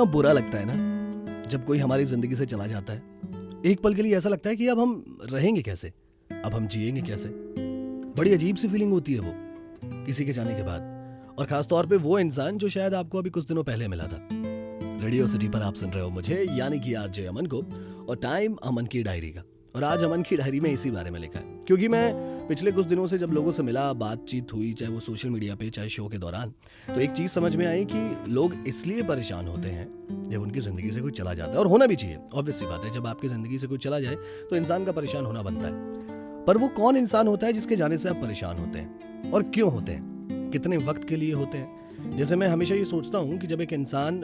कितना बुरा लगता है ना जब कोई हमारी जिंदगी से चला जाता है। एक पल के लिए ऐसा लगता है कि अब हम रहेंगे कैसे, अब हम जिएंगे कैसे। बड़ी अजीब सी फीलिंग होती है वो किसी के जाने के बाद, और खास तौर पे वो इंसान जो शायद आपको अभी कुछ दिनों पहले मिला था। रेडियो सिटी पर आप सुन रहे हो मुझे, यानी कि आरजे अमन को, और टाइम अमन की डायरी का। और आज अमन की डायरी में इसी बारे में लिखा है, क्योंकि मैं पिछले कुछ दिनों से जब लोगों से मिला, बातचीत हुई, चाहे वो सोशल मीडिया पे चाहे शो के दौरान, तो एक चीज समझ में आई कि लोग इसलिए परेशान होते हैं जब उनकी जिंदगी से कोई चला जाता है। और होना भी चाहिए, ऑब्वियस सी बात है, जब आपकी जिंदगी से कोई चला जाए तो इंसान का परेशान होना बनता है। पर वो कौन इंसान होता है जिसके जाने से आप परेशान होते हैं, और क्यों होते हैं, कितने वक्त के लिए होते हैं। जैसे मैं हमेशा ये सोचता हूँ कि जब एक इंसान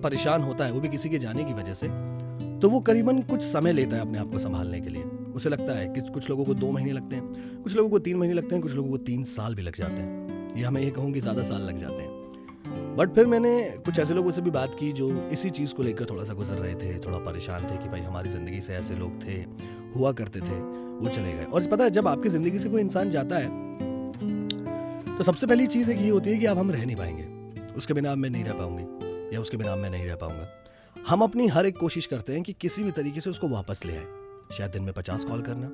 परेशान होता है, वो भी किसी के जाने की वजह से, तो वो करीबन कुछ समय लेता है अपने आप को संभालने के लिए। उसे लगता है कि कुछ लोगों को 2 महीने लगते हैं, कुछ लोगों को 3 महीने लगते हैं, कुछ लोगों को 3 साल भी लग जाते हैं, या मैं ये कहूँ कि ज़्यादा साल लग जाते हैं। बट फिर मैंने कुछ ऐसे लोगों से भी बात की जो इसी चीज़ को लेकर थोड़ा सा गुजर रहे थे, थोड़ा परेशान थे कि भाई हमारी ज़िंदगी से ऐसे लोग थे, हुआ करते थे, वो चले गए। और पता है, जब आपकी ज़िंदगी से कोई इंसान जाता है तो सबसे पहली चीज़ एक ये होती है कि अब हम रह नहीं पाएंगे, उसके बिना अब मैं नहीं रह पाऊंगी, या उसके बिना अब मैं नहीं रह पाऊंगा। हम अपनी हर एक कोशिश करते हैं कि किसी भी तरीके से उसको वापस ले आए। शायद दिन में 50 कॉल करना,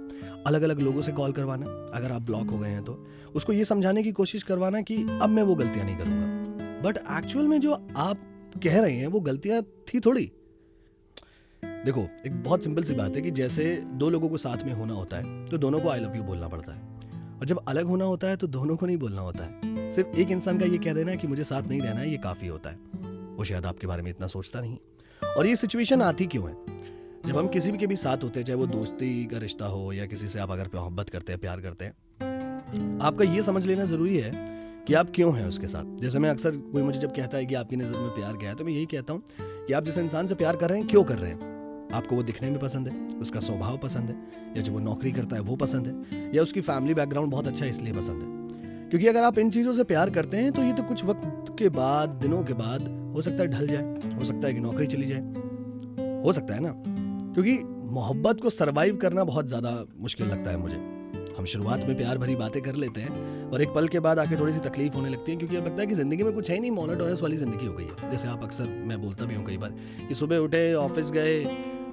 अलग अलग लोगों से कॉल करवाना, अगर आप ब्लॉक हो गए हैं तो उसको ये समझाने की कोशिश करवाना कि अब मैं वो गलतियां नहीं करूंगा। बट एक्चुअल में जो आप कह रहे हैं वो गलतियां थी थोड़ी। देखो, एक बहुत सिंपल सी बात है कि जैसे 2 लोगों को साथ में होना होता है तो दोनों को आई लव यू बोलना पड़ता है, और जब अलग होना होता है तो दोनों को नहीं बोलना होता है। सिर्फ एक इंसान का ये कह देना है कि मुझे साथ नहीं रहना है, ये काफी होता है। वो शायद आपके बारे में इतना सोचता नहीं। और ये सिचुएशन आती क्यों है? जब हम किसी भी के भी साथ होते हैं, चाहे वो दोस्ती का रिश्ता हो या किसी से आप अगर मोहब्बत करते हैं, प्यार करते हैं, आपका ये समझ लेना जरूरी है कि आप क्यों हैं उसके साथ। जैसे मैं अक्सर, कोई मुझे जब कहता है कि आपकी नज़र में प्यार क्या है, तो मैं यही कहता हूँ कि आप जिस इंसान से प्यार कर रहे हैं, क्यों कर रहे हैं। आपको वो दिखने में पसंद है, उसका स्वभाव पसंद है, या जो वो नौकरी करता है वो पसंद है, या उसकी फैमिली बैकग्राउंड बहुत अच्छा है इसलिए पसंद है। क्योंकि अगर आप इन चीज़ों से प्यार करते हैं तो ये तो कुछ वक्त के बाद, दिनों के बाद हो सकता है ढल जाए, हो सकता है कि नौकरी चली जाए, हो सकता है ना। क्योंकि मोहब्बत को सरवाइव करना बहुत ज़्यादा मुश्किल लगता है मुझे। हम शुरुआत में प्यार भरी बातें कर लेते हैं और एक पल के बाद आके थोड़ी सी तकलीफ होने लगती है, क्योंकि अब लगता है कि ज़िंदगी में कुछ है ही नहीं, मोनोटोनस वाली ज़िंदगी हो गई है। जैसे आप अक्सर, मैं बोलता भी हूँ कई बार, कि सुबह उठे, ऑफिस गए,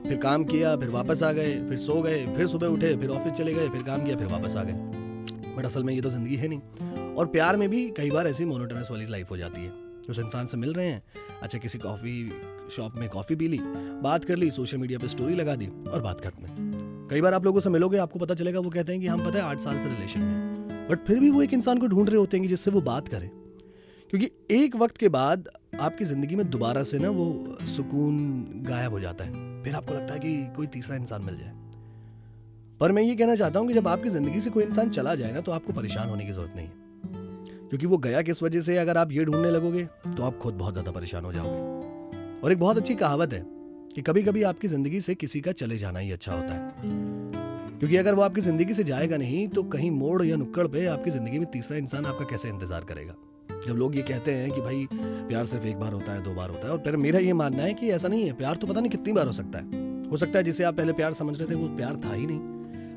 फिर काम किया, फिर वापस आ गए, फिर सो गए, फिर सुबह उठे, फिर ऑफिस चले गए, फिर काम किया, फिर वापस आ गए। बट असल में ये तो ज़िंदगी है नहीं। और प्यार में भी कई बार ऐसी मोनोटोनस वाली लाइफ हो जाती है। उस इंसान से मिल रहे हैं, अच्छा किसी कॉफ़ी शॉप में कॉफ़ी पी ली, बात कर ली, सोशल मीडिया पे स्टोरी लगा दी और बात खत्म। कई बार आप लोगों से मिलोगे, आपको पता चलेगा वो कहते हैं कि हम पता है 8 साल से रिलेशन में, बट फिर भी वो एक इंसान को ढूंढ रहे होते हैं कि जिससे वो बात करें। क्योंकि एक वक्त के बाद आपकी ज़िंदगी में दोबारा से ना वो सुकून गायब हो जाता है। फिर आपको लगता है कि कोई तीसरा इंसान मिल जाए। पर मैं ये कहना चाहता हूँ कि जब आपकी ज़िंदगी से कोई इंसान चला जाए ना, तो आपको परेशान होने की ज़रूरत नहीं है। क्योंकि वो गया किस वजह से, अगर आप ये ढूंढने लगोगे तो आप खुद बहुत ज़्यादा परेशान हो जाओगे। और एक बहुत अच्छी कहावत है कि कभी कभी आपकी ज़िंदगी से किसी का चले जाना ही अच्छा होता है। क्योंकि अगर वो आपकी ज़िंदगी से जाएगा नहीं तो कहीं मोड़ या नुक्कड़ पे आपकी ज़िंदगी में तीसरा इंसान आपका कैसे इंतज़ार करेगा। जब लोग ये कहते हैं कि भाई प्यार सिर्फ एक बार होता है, 2 बार होता है, और फिर मेरा ये मानना है कि ऐसा नहीं है। प्यार तो पता नहीं कितनी बार हो सकता है। हो सकता है जिसे आप पहले प्यार समझ रहे थे वो प्यार था ही नहीं।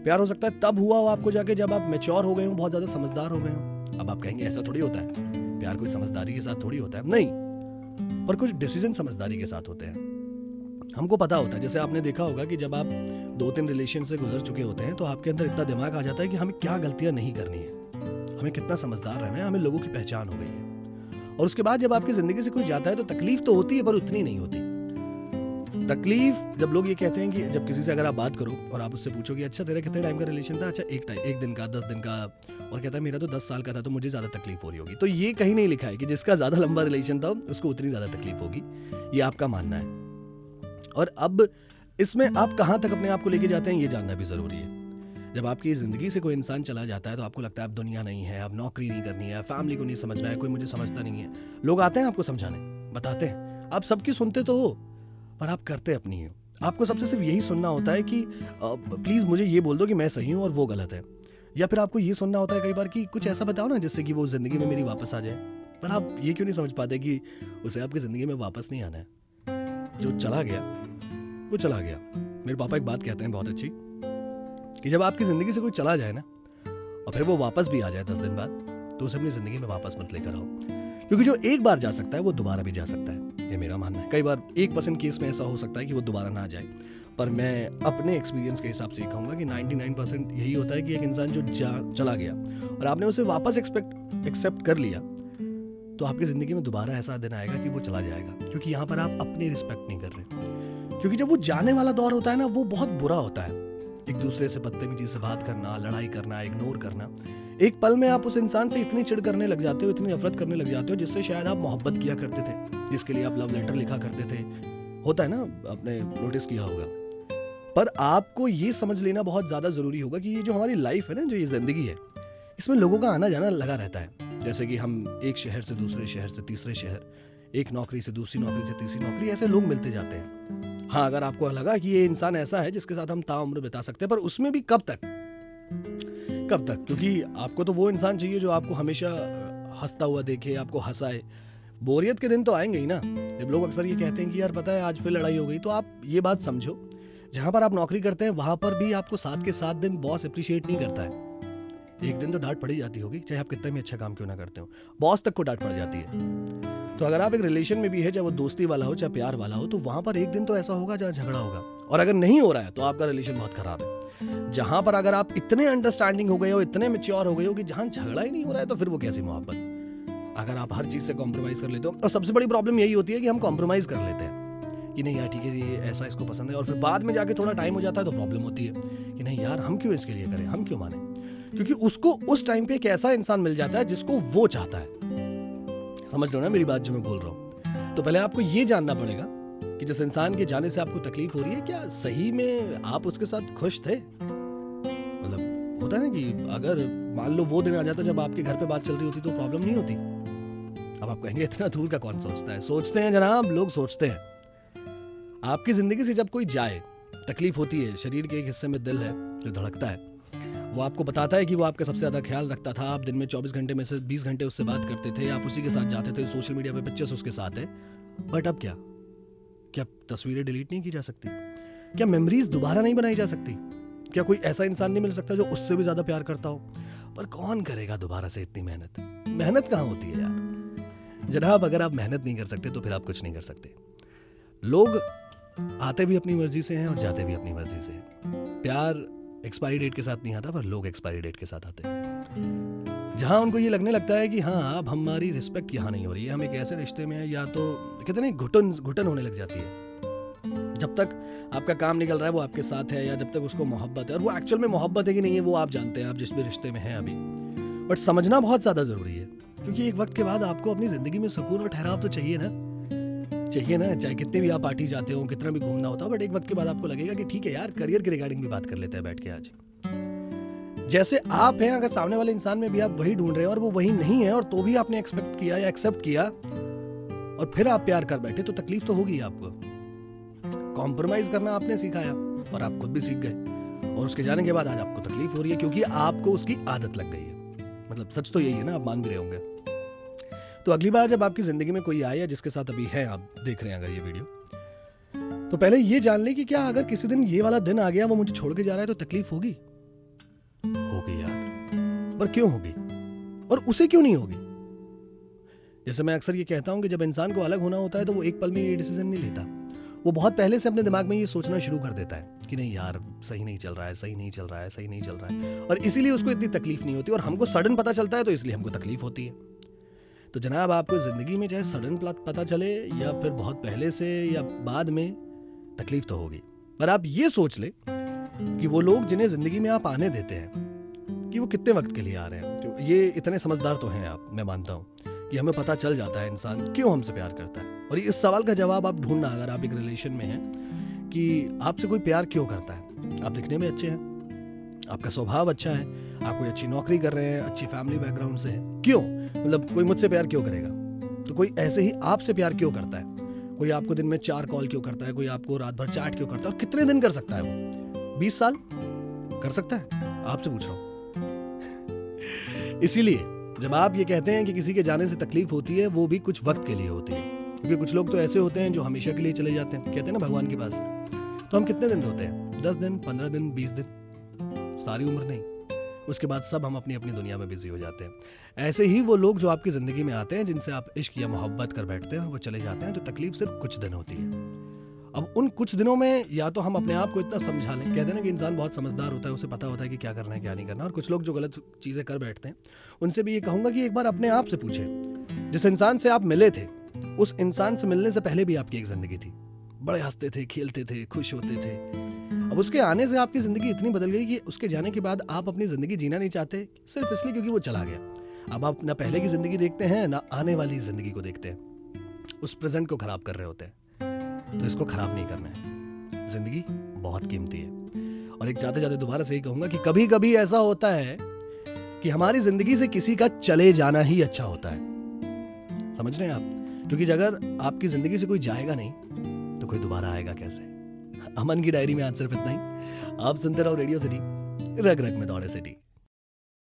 प्यार हो सकता है तब हुआ हो आपको जाके जब आप मैच्योर हो गए हो, बहुत ज़्यादा समझदार हो गए हो। अब आप कहेंगे ऐसा थोड़ी होता है, प्यार कोई समझदारी के साथ थोड़ी होता है। नहीं, पर कुछ डिसीजन समझदारी के साथ होते हैं। हमको पता होता है, जैसे आपने देखा होगा कि जब आप 2-3 रिलेशन से गुजर चुके होते हैं तो आपके अंदर इतना दिमाग आ जाता है कि हमें क्या गलतियां नहीं करनी है, हमें कितना समझदार रहना है, हमें लोगों की पहचान हो गई है। और उसके बाद जब आपकी जिंदगी से कोई जाता है तो तकलीफ तो होती है, पर उतनी नहीं होती तकलीफ। जब लोग ये कहते हैं कि जब किसी से अगर आप बात करो और आप उससे पूछो कि अच्छा तेरा कितने टाइम का रिलेशन था, अच्छा एक दिन का, 10 दिन का, और कहता है मेरा तो 10 साल का था, तो मुझे ज़्यादा तकलीफ हो रही होगी। तो ये कहीं नहीं लिखा है कि जिसका ज़्यादा लंबा रिलेशन था उसको उतनी ज़्यादा तकलीफ होगी। ये आपका मानना है। और अब इसमें आप कहाँ तक अपने आप को लेके जाते हैं ये जानना भी ज़रूरी है। जब आपकी ज़िंदगी से कोई इंसान चला जाता है तो आपको लगता है अब दुनिया नहीं है, अब नौकरी नहीं करनी है, फैमिली को नहीं समझना है, कोई मुझे समझता नहीं है। लोग आते हैं आपको समझाने, बताते हैं, आप सबकी सुनते तो हो पर आप करते अपनी हो। आपको सबसे सिर्फ यही सुनना होता है कि प्लीज़ मुझे ये बोल दो कि मैं सही हूँ और वो गलत है। या फिर आपको ये सुनना होता है कई बार कि कुछ ऐसा बताओ ना जिससे कि वो ज़िंदगी में मेरी वापस आ जाए। पर आप ये क्यों नहीं समझ पाते कि उसे आपकी ज़िंदगी में वापस नहीं आना है। जो चला गया वो चला गया। मेरे पापा एक बात कहते हैं बहुत अच्छी, कि जब आपकी ज़िंदगी से कोई चला जाए ना और फिर वो वापस भी आ जाए 10 दिन बाद, तो उसे अपनी ज़िंदगी में वापस मत लेकर आओ। क्योंकि जो एक बार जा सकता है वो दोबारा भी जा सकता है। ये मेरा मानना है। कई बार 1% केस में ऐसा हो सकता है कि वो दोबारा ना जाए, पर मैं अपने एक्सपीरियंस के हिसाब से ये कहूँगा कि 99% यही होता है कि एक इंसान जो चला गया और आपने उसे वापस एक्सेप्ट कर लिया, तो आपकी ज़िंदगी में दोबारा ऐसा दिन आएगा कि वो चला जाएगा, क्योंकि यहाँ पर आप अपनी रिस्पेक्ट नहीं कर रहे। क्योंकि जब वो जाने वाला दौर होता है ना, वो बहुत बुरा होता है। एक दूसरे से बदतमीजी से बात करना, लड़ाई करना, इग्नोर करना। एक पल में आप उस इंसान से इतनी चिढ़ करने लग जाते हो, इतनी नफरत करने लग जाते हो, जिससे शायद आप मोहब्बत किया करते थे, जिसके लिए आप लव लेटर लिखा करते थे। होता है ना, आपने नोटिस किया होगा। पर आपको ये समझ लेना बहुत ज़्यादा ज़रूरी होगा कि ये जो हमारी लाइफ है ना, जो ये ज़िंदगी है, इसमें लोगों का आना जाना लगा रहता है। जैसे कि हम एक शहर से दूसरे शहर से तीसरे शहर, एक नौकरी से दूसरी नौकरी से तीसरी नौकरी, ऐसे लोग मिलते जाते हैं। हाँ, अगर आपको लगा कि ये इंसान ऐसा है जिसके साथ हम ताउम्र बिता सकते हैं, पर उसमें भी कब तक? क्योंकि आपको तो वो इंसान चाहिए जो आपको हमेशा हंसता हुआ देखे, आपको हंसाए। बोरियत के दिन तो आएंगे ही ना। जब लोग अक्सर ये कहते हैं कि यार पता है आज फिर लड़ाई हो गई, तो आप ये बात समझो, जहाँ पर आप नौकरी करते हैं वहाँ पर भी आपको 7 के 7 दिन बॉस अप्रिशिएट नहीं करता है। एक दिन तो डांट पड़ी जाती होगी, चाहे आप कितना भी अच्छा काम क्यों ना करते हो, बॉस तक को डांट पड़ जाती है। तो अगर आप एक रिलेशन में भी है, चाहे वो दोस्ती वाला हो चाहे प्यार वाला हो, तो वहाँ पर एक दिन तो ऐसा होगा जहाँ झगड़ा होगा। और अगर नहीं हो रहा है तो आपका रिलेशन बहुत खराब है। जहाँ पर अगर आप इतने अंडरस्टैंडिंग हो गए हो, इतने मैच्योर हो गए हो कि जहाँ झगड़ा ही नहीं हो रहा है, तो फिर वो कैसी मोहब्बत? अगर आप हर चीज़ से कॉम्प्रोमाइज़ कर लेते हो, और सबसे बड़ी प्रॉब्लम यही होती है कि हम कॉम्प्रोमाइज़ कर लेते हैं कि नहीं यार ठीक है, ये ऐसा इसको पसंद है, और फिर बाद में जाके थोड़ा टाइम हो जाता है तो प्रॉब्लम होती है कि नहीं यार हम क्यों इसके लिए करें, हम क्यों माने, क्योंकि उसको उस टाइम पे एक ऐसा इंसान मिल जाता है जिसको वो चाहता है। समझ रहे हो ना मेरी बात जो मैं बोल रहा हूँ? तो पहले आपको ये जानना पड़ेगा कि जिस इंसान के जाने से आपको तकलीफ हो रही है, क्या सही में आप उसके साथ खुश थे? मतलब होता है ना कि अगर मान लो वो दिन आ जाता जब आपके घर पे बात चल रही होती तो प्रॉब्लम नहीं होती। अब आप कहेंगे इतना दूर का कौन सोचता है? सोचते हैं जनाब, लोग सोचते हैं। आपकी जिंदगी से जब कोई जाए, तकलीफ होती है, शरीर के एक हिस्से में दिल है जो धड़कता है, वो आपको बताता है कि वो आपका सबसे ज़्यादा ख्याल रखता था, आप दिन में 24 घंटे में से 20 घंटे उससे बात करते थे, आप उसी के साथ जाते थे, सोशल मीडिया पे पिक्चर्स उसके साथ है। बट अब क्या तस्वीरें डिलीट नहीं की जा सकती? क्या मेमोरीज दोबारा नहीं बनाई जा सकती? क्या कोई ऐसा इंसान नहीं मिल सकता जो उससे भी ज़्यादा प्यार करता हो? पर कौन करेगा दोबारा से इतनी मेहनत? मेहनत कहाँ होती है यार जनाब? अगर आप मेहनत नहीं कर सकते तो फिर आप कुछ नहीं कर सकते। लोग आते भी अपनी मर्जी से हैं और जाते भी अपनी मर्जी से हैं। प्यार एक्सपायरी डेट के साथ नहीं आता, पर लोग एक्सपायरी डेट के साथ आते हैं। जहां उनको ये लगने लगता है कि हाँ अब हमारी रिस्पेक्ट यहाँ नहीं हो रही है, हम एक ऐसे रिश्ते में हैं, या तो कहते हैं घुटन होने लग जाती है। जब तक आपका काम निकल रहा है वो आपके साथ है, या जब तक उसको मोहब्बत है, और वो एक्चुअल में मोहब्बत है कि नहीं है वो आप जानते हैं, आप जिस भी रिश्ते में हैं अभी। बट समझना बहुत ज़्यादा ज़रूरी है, क्योंकि एक वक्त के बाद आपको अपनी ज़िंदगी में सुकून और ठहराव तो चाहिए ना। चाहे कितने भी आप पार्टी जाते हो, कितना भी घूमना होता है, बट एक वक्त के बाद आपको लगेगा कि ठीक है यार, करियर के रिगार्डिंग भी बात कर लेते हैं बैठ के आज। जैसे आप हैं, अगर सामने वाले इंसान में भी आप वही ढूंढ रहे हैं और वो वही नहीं है, और तो भी आपने एक्सपेक्ट किया या एक्सेप्ट किया और फिर आप प्यार कर बैठे, तो तकलीफ तो होगी आपको। कॉम्प्रोमाइज करना आपने सिखाया और आप खुद भी सीख गए, और उसके जाने के बाद आज आपको तकलीफ हो रही है क्योंकि आपको उसकी आदत लग गई है। मतलब सच तो यही है ना, आप मान भी रहे होंगे। तो अगली बार जब आपकी जिंदगी में कोई आए, या जिसके साथ अभी है आप देख रहे हैं अगर ये वीडियो, तो पहले ये जान ले कि क्या अगर किसी दिन ये वाला दिन आ गया, वो मुझे छोड़ के जा रहा है, तो तकलीफ होगी यार। पर क्यों होगी, और उसे क्यों नहीं होगी? जैसे मैं अक्सर ये कहता हूं कि जब इंसान को अलग होना होता है तो वो एक पल में ये डिसीजन नहीं लेता, वो बहुत पहले से अपने दिमाग में ये सोचना शुरू कर देता है कि नहीं यार सही नहीं चल रहा है, सही नहीं चल रहा है, सही नहीं चल रहा है, और इसीलिए उसको इतनी तकलीफ नहीं होती। और हमको सडन पता चलता है तो इसलिए हमको तकलीफ होती है। तो जनाब आपको जिंदगी में चाहे सडन पता चले या फिर बहुत पहले से या बाद में, तकलीफ तो होगी। पर आप ये सोच ले कि वो लोग जिन्हें जिंदगी में आप आने देते हैं, कि वो कितने वक्त के लिए आ रहे हैं। ये इतने समझदार तो हैं आप, मैं मानता हूँ कि हमें पता चल जाता है इंसान क्यों हमसे प्यार करता है। और इस सवाल का जवाब आप ढूंढना, अगर आप एक रिलेशन में हैं, कि आपसे कोई प्यार क्यों करता है। आप दिखने में अच्छे हैं, आपका स्वभाव अच्छा है, आप कोई अच्छी नौकरी कर रहे हैं, अच्छी फैमिली बैकग्राउंड से हैं, क्यों? मतलब कोई मुझसे प्यार क्यों करेगा? तो कोई ऐसे ही आपसे प्यार क्यों करता है? कोई आपको दिन में 4 कॉल क्यों करता है? कोई आपको रात भर चैट क्यों करता है? और कितने दिन कर सकता है वो? 20 साल कर सकता है? आपसे पूछ रहा हूँ। इसीलिए जब आप ये कहते हैं कि किसी के जाने से तकलीफ होती है, वो भी कुछ वक्त के लिए होती है, क्योंकि कुछ लोग तो ऐसे होते हैं जो हमेशा के लिए चले जाते हैं। कहते हैं ना भगवान के पास। तो हम कितने दिन होते हैं? 10 दिन, 15 दिन, 20 दिन, सारी उम्र नहीं। उसके बाद सब हम अपनी अपनी दुनिया में बिजी हो जाते हैं। ऐसे ही वो लोग जो आपकी ज़िंदगी में आते हैं, जिनसे आप इश्क या मोहब्बत कर बैठते हैं और वो चले जाते हैं, तो तकलीफ सिर्फ कुछ दिन होती है। अब उन कुछ दिनों में या तो हम अपने आप को इतना समझा लें, कहते हैं ना कि इंसान बहुत समझदार होता है, उसे पता होता है कि क्या करना है क्या नहीं करना, और कुछ लोग जो गलत चीज़ें कर बैठते हैं उनसे भी ये कहूँगा कि एक बार अपने आप से पूछें, जिस इंसान से आप मिले थे उस इंसान से मिलने से पहले भी आपकी एक ज़िंदगी थी, बड़े हंसते थे, खेलते थे, खुश होते थे। अब उसके आने से आपकी ज़िंदगी इतनी बदल गई कि उसके जाने के बाद आप अपनी ज़िंदगी जीना नहीं चाहते, सिर्फ इसलिए क्योंकि वो चला गया। अब आप ना पहले की ज़िंदगी देखते हैं ना आने वाली ज़िंदगी को देखते हैं, उस प्रेजेंट को ख़राब कर रहे होते हैं। तो इसको ख़राब नहीं करना है, ज़िंदगी बहुत कीमती है। और एक जाते जाते दोबारा से ही कहूँगा कि कभी कभी ऐसा होता है कि हमारी ज़िंदगी से किसी का चले जाना ही अच्छा होता है। समझ रहे हैं आप? क्योंकि अगर आपकी ज़िंदगी से कोई जाएगा नहीं तो कोई दोबारा आएगा कैसे? अमन की डायरी में आज सिर्फ इतना ही। आप सुनते रहो रेडियो सिटी, रग रग में दौड़े सिटी।